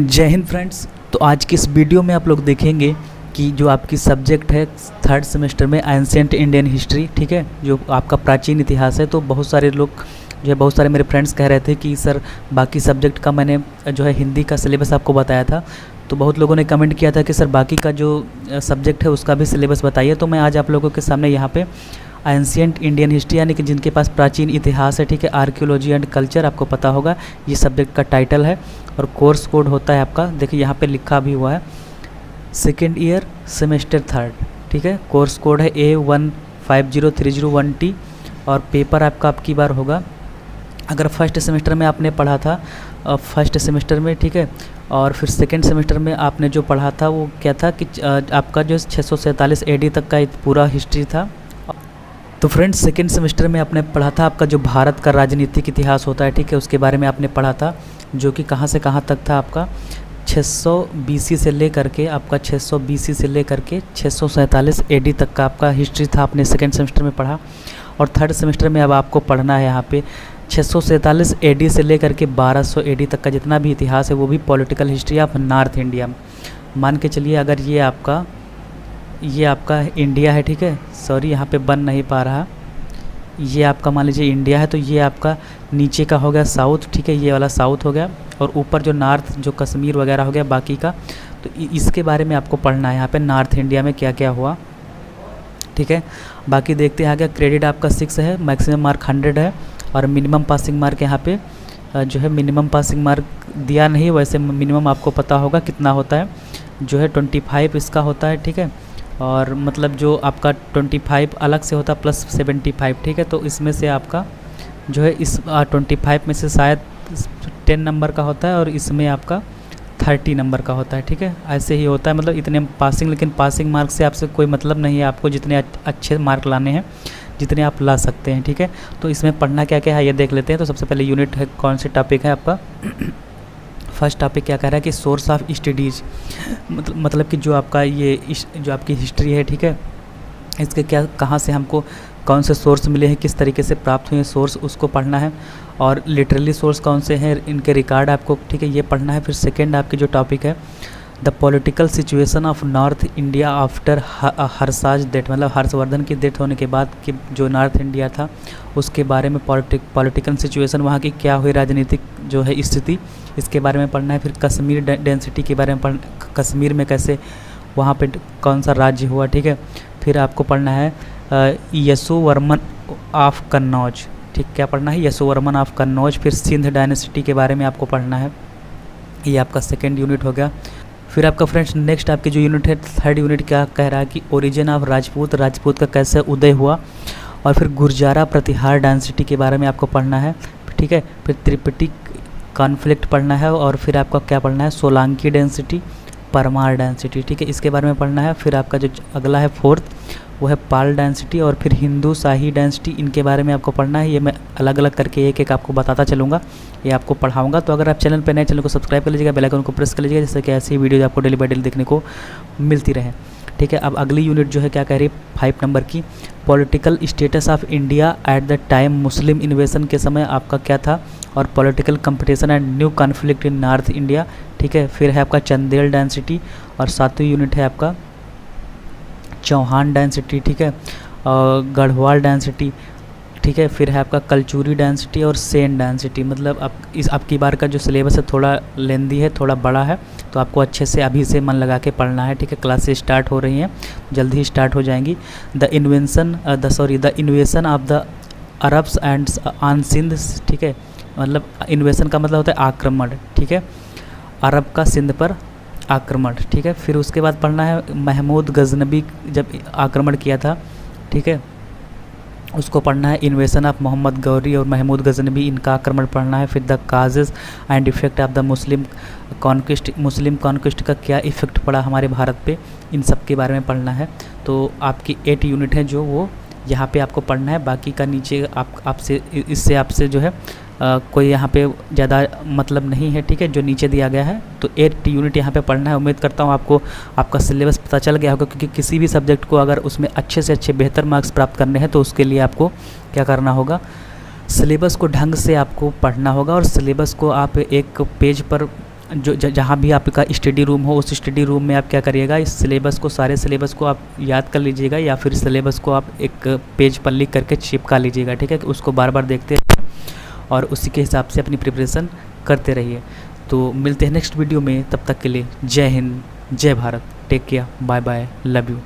जय हिंद फ्रेंड्स। तो आज की इस वीडियो में आप लोग देखेंगे कि जो आपकी सब्जेक्ट है थर्ड सेमेस्टर में एंशिएंट इंडियन हिस्ट्री, ठीक है, जो आपका प्राचीन इतिहास है। तो बहुत सारे लोग जो है, बहुत सारे मेरे फ्रेंड्स कह रहे थे कि सर बाकी सब्जेक्ट का मैंने जो है हिंदी का सिलेबस आपको बताया था। तो बहुत लोगों ने कमेंट किया था कि सर बाकी का जो सब्जेक्ट है उसका भी सिलेबस बताइए। तो मैं आज आप लोगों के सामने यहाँ पे एंशिएंट इंडियन हिस्ट्री यानी कि जिनके पास प्राचीन इतिहास है, ठीक है, आर्कियोलॉजी एंड कल्चर आपको पता होगा, ये सब्जेक्ट का टाइटल है। और कोर्स कोड होता है आपका, देखिए यहाँ पे लिखा भी हुआ है, सेकेंड ईयर सेमेस्टर थर्ड, ठीक है। कोर्स कोड है A150301T। और पेपर आपका आपकी बार होगा, अगर फर्स्ट सेमेस्टर में आपने पढ़ा था फर्स्ट सेमेस्टर में, ठीक है, और फिर सेकेंड सेमेस्टर में आपने जो पढ़ा था वो क्या था कि आपका जो 647 AD तक का पूरा हिस्ट्री था। तो फ्रेंड्स सेकेंड सेमेस्टर में आपने पढ़ा था आपका जो भारत का राजनीतिक इतिहास होता है, ठीक है, उसके बारे में आपने पढ़ा था, जो कि कहाँ से कहाँ तक था आपका 600 BC से लेकर के आपका 600 BC से लेकर के 647 AD तक का आपका हिस्ट्री था, आपने सेकेंड सेमेस्टर में पढ़ा। और थर्ड सेमेस्टर में अब आपको पढ़ना है यहाँ पे 647 AD से लेकर के 1200 AD तक का जितना भी इतिहास है, वो भी political history of north India. मान के चलिए अगर ये आपका इंडिया है, ठीक है, सॉरी यहाँ पे बन नहीं पा रहा, ये आपका मान लीजिए इंडिया है, तो ये आपका नीचे का हो गया साउथ, ठीक है, ये वाला साउथ हो गया, और ऊपर जो नॉर्थ जो कश्मीर वगैरह हो गया बाकी का। तो इसके बारे में आपको पढ़ना है यहाँ पे नॉर्थ इंडिया में क्या क्या हुआ, ठीक है। बाकी देखते हैं आगे। क्रेडिट आपका 6 है, मैक्सिमम मार्क 100 है, और मिनिमम पासिंग मार्क यहाँ पे जो है मिनिमम पासिंग मार्क दिया नहीं, वैसे मिनिमम आपको पता होगा कितना होता है, जो है 25 इसका होता है, ठीक है। और मतलब जो आपका 25 अलग से होता है प्लस 75, ठीक है। तो इसमें से आपका जो है इस 25 में से शायद 10 नंबर का होता है, और इसमें आपका 30 नंबर का होता है, ठीक है। ऐसे ही होता है, मतलब इतने पासिंग, लेकिन पासिंग मार्क से आपसे कोई मतलब नहीं है, आपको जितने अच्छे मार्क लाने हैं जितने आप ला सकते हैं, ठीक है। तो इसमें पढ़ना क्या क्या है ये देख लेते हैं। तो सबसे पहले यूनिट है, कौन से टॉपिक है आपका फर्स्ट टॉपिक क्या कह रहा है कि सोर्स ऑफ स्टडीज़, मतलब कि जो आपका ये जो आपकी हिस्ट्री है, ठीक है, इसके क्या कहाँ से हमको कौन से सोर्स मिले हैं, किस तरीके से प्राप्त हुए सोर्स, उसको पढ़ना है। और लिटरली सोर्स कौन से हैं, इनके रिकॉर्ड आपको, ठीक है, ये पढ़ना है। फिर सेकेंड आपकी जो टॉपिक है the political situation of north India after Harsha's death, मतलब हर्षवर्धन की डेथ होने के बाद कि जो नॉर्थ इंडिया था उसके बारे में पॉलिटिकल सिचुएशन, वहाँ की क्या हुई राजनीतिक जो है स्थिति, इसके बारे में पढ़ना है। फिर कश्मीर डेंसिटी के बारे में कश्मीर में कैसे वहाँ पे कौन सा राज्य हुआ, ठीक है। फिर आपको पढ़ना है यशोवर्मन ऑफ कन्नौज, ठीक, क्या पढ़ना है, यशोवर्मन ऑफ कन्नौज। फिर सिंध डायनेसिटी के बारे में आपको पढ़ना है, ये आपका सेकेंड यूनिट हो गया। फिर आपका फ्रेंड्स नेक्स्ट आपकी जो यूनिट है थर्ड यूनिट क्या कह रहा है कि ओरिजिन ऑफ राजपूत का कैसे उदय हुआ। और फिर गुर्जारा प्रतिहार डायनेसिटी के बारे में आपको पढ़ना है, ठीक है। फिर त्रिपिटिक कॉन्फ्लिक्ट पढ़ना है, और फिर आपका क्या पढ़ना है सोलंकी डेंसिटी, परमार डेंसिटी, ठीक है, इसके बारे में पढ़ना है। फिर आपका जो अगला है फोर्थ वो है पाल डेंसिटी, और फिर हिंदू शाही डेंसिटी, इनके बारे में आपको पढ़ना है। ये मैं अलग अलग करके एक एक आपको बताता चलूँगा, ये आपको पढ़ाऊँगा। तो अगर आप चैनल पर नए, चैनल को सब्सक्राइब कर लीजिएगा, बेल आइकन को प्रेस कर लीजिएगा, जिससे कि ऐसी वीडियो आपको डेली बाय डेली देखने को मिलती रहे, ठीक है। अब अगली यूनिट जो है क्या कह रही है 5 नंबर की, political status of India at the time मुस्लिम इन्वेशन के समय आपका क्या था, और political competition and new conflict in north India, ठीक है। फिर है आपका चंदेल डेंसिटी, और 7वीं यूनिट है आपका चौहान डेंसिटी, ठीक है, और गढ़वाल डेंसिटी, ठीक है। फिर है आपका कलचूरी डेंसिटी और सेन डेंसिटी। मतलब आपकी बार का जो सिलेबस है थोड़ा लेंदी है, थोड़ा बड़ा है, तो आपको अच्छे से अभी से मन लगा के पढ़ना है, ठीक है। क्लासेस स्टार्ट हो रही हैं, जल्दी ही स्टार्ट हो जाएंगी। The invasion of the Arabs and on Sindh, ठीक है, मतलब इन्वेशन का मतलब होता है आक्रमण, ठीक है, अरब का सिंध पर आक्रमण, ठीक है। फिर उसके बाद पढ़ना है महमूद गजनबी जब आक्रमण किया था, ठीक है, उसको पढ़ना है। इन्वेशन ऑफ मोहम्मद गौरी और महमूद गजनबी, इनका आक्रमण पढ़ना है। फिर the causes and effect of the Muslim conquest का क्या इफ़ेक्ट पड़ा हमारे भारत पे, इन सब के बारे में पढ़ना है। तो आपकी 8 यूनिट है जो वो यहाँ पे आपको पढ़ना है। बाकी का नीचे इससे आपसे जो है कोई यहाँ पे ज़्यादा मतलब नहीं है, ठीक है, जो नीचे दिया गया है। तो 8 यूनिट यहाँ पे पढ़ना है। उम्मीद करता हूँ आपको आपका सिलेबस पता चल गया होगा, क्योंकि किसी भी सब्जेक्ट को अगर उसमें अच्छे से अच्छे बेहतर मार्क्स प्राप्त करने हैं तो उसके लिए आपको क्या करना होगा, सिलेबस को ढंग से आपको पढ़ना होगा। और सिलेबस को आप एक पेज पर जहाँ भी आपका स्टडी रूम हो उस स्टडी रूम में आप क्या करिएगा, इस सिलेबस को, सारे सिलेबस को आप याद कर लीजिएगा, या फिर सिलेबस को आप एक पेज पर लिख करके चिपका लीजिएगा, ठीक है। उसको बार बार देखते रहिए और उसी के हिसाब से अपनी प्रिपरेशन करते रहिए। तो मिलते हैं नेक्स्ट वीडियो में, तब तक के लिए जय हिंद, जय Bharat, take care, bye bye, love you.